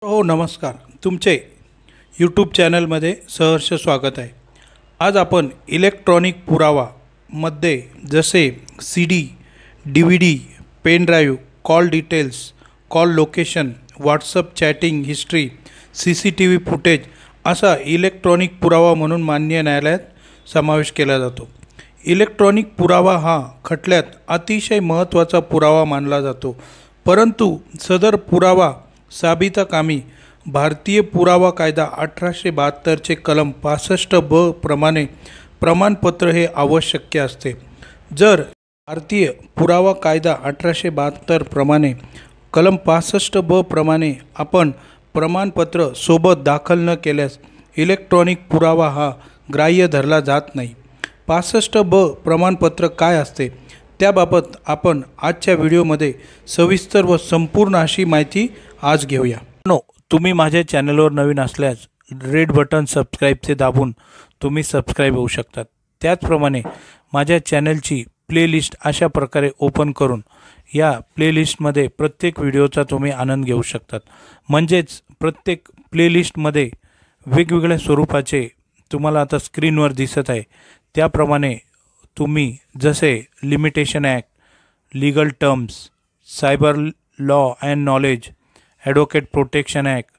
हो नमस्कार, तुमचे यूट्यूब चॅनलमध्ये सहर्ष स्वागत आहे। आज आपण इलेक्ट्रॉनिक पुरावा मध्ये जसे CD, DVD, pen drive, call details, call location, WhatsApp chatting history, CCTV footage असा इलेक्ट्रॉनिक पुरावा म्हणून मान्य न्यायालयात समावेश केला जातो। इलेक्ट्रॉनिक पुरावा हा खटल्यात अतिशय महत्त्वाचा पुरावा मानला जातो, परंतु सदर पुरावा साबिताकामी भारतीय पुरावा कायदा 1872 चे कलम 65(ब) प्रमाणे प्रमाणपत्र हे आवश्यक असते। जर भारतीय पुरावा कायदा 1872 प्रमाणे कलम 65(ब) प्रमाणे आपण प्रमाणपत्र सोबत दाखल न केल्यास इलेक्ट्रॉनिक पुरावा हा ग्राह्य धरला जात नाही। 65(ब) प्रमाणपत्र काय असते त्याबाबत आपण आजच्या व्हिडिओमध्ये सविस्तर व संपूर्ण अशी माहिती आज घेऊया। तुम्ही माझ्या चॅनलवर नवीन असल्यास रेड बटन सबस्क्राइबचे दाबून तुम्ही सबस्क्राइब होऊ शकतात। त्याचप्रमाणे माझ्या चॅनलची प्लेलिस्ट अशा प्रकारे ओपन करून या प्लेलिस्टमध्ये प्रत्येक व्हिडिओचा तुम्ही आनंद घेऊ शकतात। म्हणजेच प्रत्येक प्लेलिस्टमध्ये वेगवेगळ्या स्वरूपाचे तुम्हाला आता स्क्रीनवर दिसत आहे त्याप्रमाणे तुम्ही जसे limitation act, legal terms, cyber law and knowledge, advocate protection act,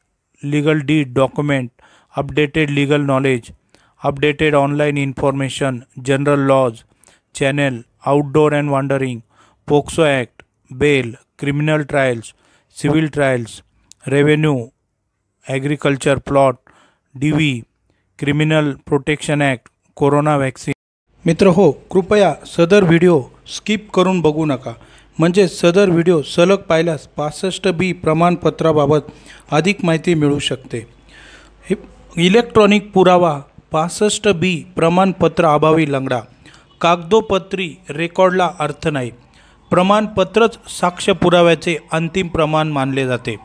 legal deed document, updated legal knowledge, updated online information, general laws, channel, outdoor and wandering, POCSO act, bail, criminal trials, civil trials, revenue, agriculture plot, DV, criminal protection act, corona vaccine. मित्र हो, कृपया सदर video skip करून बघू नका, म्हणजे सदर video सलग पाहिल्यास 65(b) प्रमाणपत्राबाबत अधिक माहिती मिळू शकते। इलेक्ट्रॉनिक पुरावा 65(b) प्रमाणपत्र अभावी लंगडा। कागदोपत्री रेकॉर्डला अर्थ नाही, प्रमाणपत्रच साक्ष पुराव्याचे अंतिम प्रमाण मानले जाते।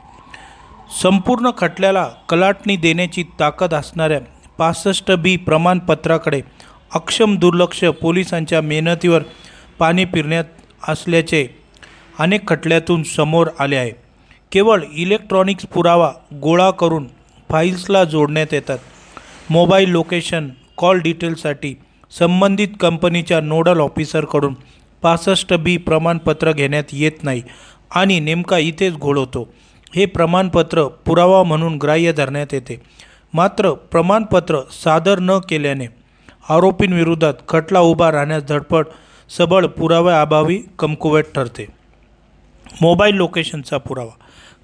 संपूर्ण खटल्याला कलाटणी देण्याची ताकद असणाऱ्या 65(b) प्रमाणपत्राकडे अक्षम दुर्लक्ष पोलिसांच्या मेहनतीवर पाणी फिरण्यात असल्याचे अनेक खटल्यातून समोर आले आहे। केवळ इलेक्ट्रॉनिक्स पुरावा गोळा करून फाईल्सला जोडण्यात येतात। मोबाईल लोकेशन, कॉल डिटेल्ससाठी संबंधित कंपनीच्या नोडल ऑफिसरकडून 65(b) प्रमाणपत्र घेण्यात येत नाही आणि नेमका इथेच घोळ होतो। हे प्रमाणपत्र पुरावा म्हणून ग्राह्य धरण्यात येते, मात्र प्रमाणपत्र सादर न केल्याने आरोपींविरोधात खटला उभा राहण्यास धडपड सबळ पुराव्याअभावी कमकुवत ठरते। मोबाईल लोकेशनचा पुरावा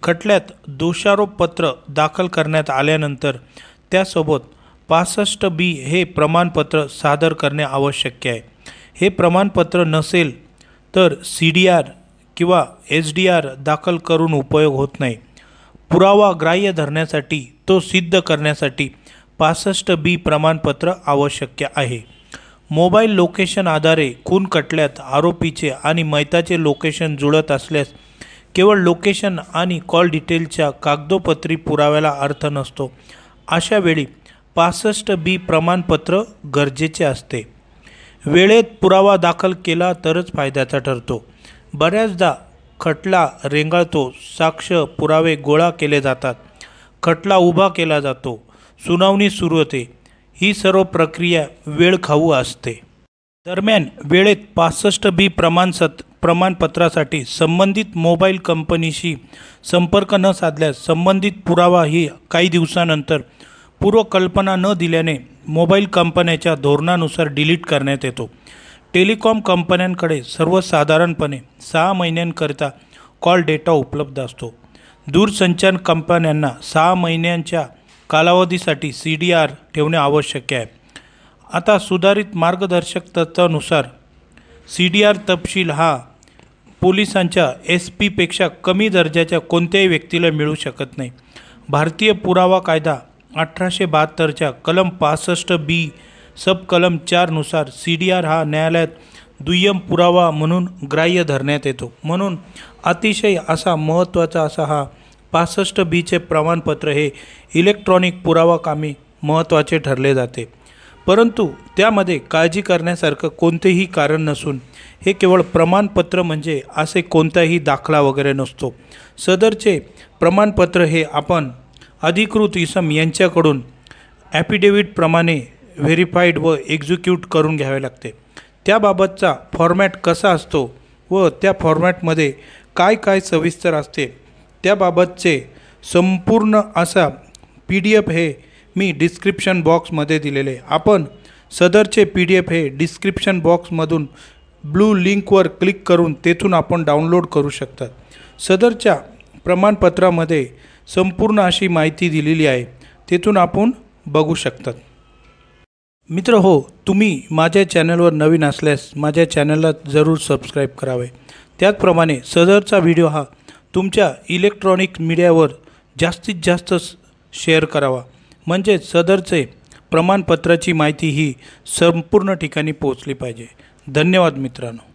खटल्यात दोषारोपपत्र दाखल करण्यात आल्यानंतर त्यासोबत 65(b) हे प्रमाणपत्र सादर करणे आवश्यक आहे। हे प्रमाणपत्र नसेल तर CDR किंवा SDR दाखल करून उपयोग होत नाही। पुरावा ग्राह्य धरण्यासाठी तो सिद्ध करण्यासाठी 65(b) प्रमाणपत्र आवश्यक आहे। मोबाईल लोकेशन आधारे खून खटल्यात आरोपीचे आणि मैताचे लोकेशन जुळत असल्यास केवळ लोकेशन आणि कॉल डिटेलच्या कागदोपत्री पुराव्याला अर्थ नसतो। अशा वेळी 65(b) प्रमाणपत्र गरजेचे असते। वेळेत पुरावा दाखल केला तरच फायद्याचा ठरतो। बऱ्याचदा खटला रेंगाळतो, साक्ष पुरावे गोळा केले जातात, खटला उभा केला जातो, सुनावणी सुरू होते। ही सर्व प्रक्रिया वेळखाऊ असते। दरम्यान वेळेत 65(b) प्रमाणपत्रासाठी संबंधित मोबाईल कंपनीशी संपर्क न साधल्यास संबंधित पुरावा ही काही दिवसानंतर पूर्वकल्पना न दिल्याने मोबाईल कंपन्याच्या धोरणानुसार डिलीट करण्यात येतो। टेलिकॉम कंपन्यांकडे सर्वसाधारणपणे 6 महिन्यांकरिता कॉल डेटा उपलब्ध असतो। दूरसंचार कंपन्यांना 6 महिन्यांच्या कालावधीसाठी CDR ठेवणे आवश्यक आहे। आता सुधारित मार्गदर्शक तत्वानुसार CDR तपशील हा पोलिसांच्या SP पेक्षा कमी दर्जाच्या कोणत्याही व्यक्तीला मिळू शकत नाही। भारतीय पुरावा कायदा 1872 च्या कलम 65(b) सब कलम 4 नुसार CDR हा न्यायालयात दुय्यम पुरावा म्हणून ग्राह्य धरण्यात येतो। म्हणून अतिशय असा महत्त्वाचा असा हा 65(b) चे प्रमाणपत्र हे इलेक्ट्रॉनिक पुरावा कामी महत्त्वाचे ठरले जाते। परंतु त्यामध्ये काळजी करण्यासारखं कोणतेही कारण नसून हे केवळ प्रमाणपत्र म्हणजे असे कोणताही दाखला वगैरे नसतो। सदरचे प्रमाणपत्र हे आपण अधिकृत इसम यांच्याकडून ॲफिडेव्हिटप्रमाणे व्हेरीफाईड व एक्झिक्यूट करून घ्यावे लागते। त्याबाबतचा फॉर्मॅट कसा असतो व त्या फॉर्मॅटमध्ये काय काय सविस्तर असते त्याबाबतचे संपूर्ण असा PDF हे मी डिस्क्रिप्शन बॉक्समध्ये दिलेले। आपण सदरचे PDF हे डिस्क्रिप्शन बॉक्समधून ब्लू लिंकवर क्लिक करून तेथून आपण डाउनलोड करू शकता। सदरच्या प्रमाणपत्रामध्ये संपूर्ण अशी माहिती दिलेली आहे, तेथून आपण बघू शकतात। मित्र हो, तुम्ही माझ्या चॅनलवर नवीन असल्यास माझ्या चॅनलला जरूर सबस्क्राईब करावे। त्याचप्रमाणे सदरचा व्हिडिओ हा तुमच्या इलेक्ट्रॉनिक मीडियावर जास्तीत जास्त शेअर करावा, म्हणजे सदरचे प्रमाणपत्राची माहिती ही संपूर्ण ठिकाणी पोहोचली पाहिजे। धन्यवाद मित्रांनो।